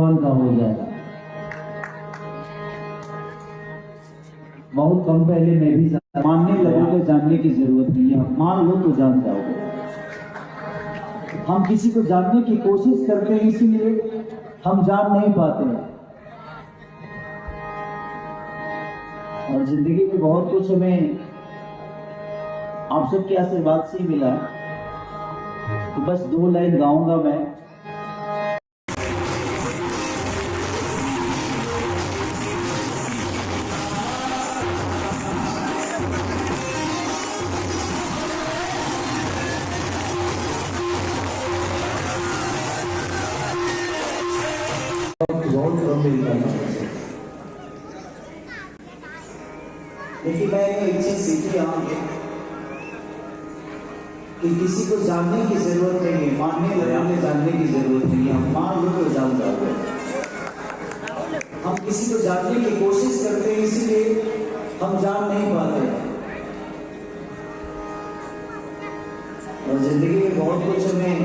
भगवान का हो जाएगा। बहुत कम पहले मैं भी मानने लगोगे, जानने की जरूरत नहीं है, मान लो तो जान जाओगे। हम किसी को जानने की कोशिश करते हैं, इसीलिए हम जान नहीं पाते हैं। और जिंदगी में बहुत कुछ हमें आप सबके आशीर्वाद से ही मिला। तो बस 2 लाइन गाऊंगा मैं। बहुत कम मिलता है, लेकिन मैंने एक चीज सीखी यहाँ पे कि किसी को जानने की जरूरत नहीं है, मानने लगाने जानने की जरूरत नहीं है। हम मान लो तो जान जाओगे। हम किसी को जानने की कोशिश करते हैं, इसीलिए हम जान नहीं पाते। और जिंदगी में बहुत कुछ हमें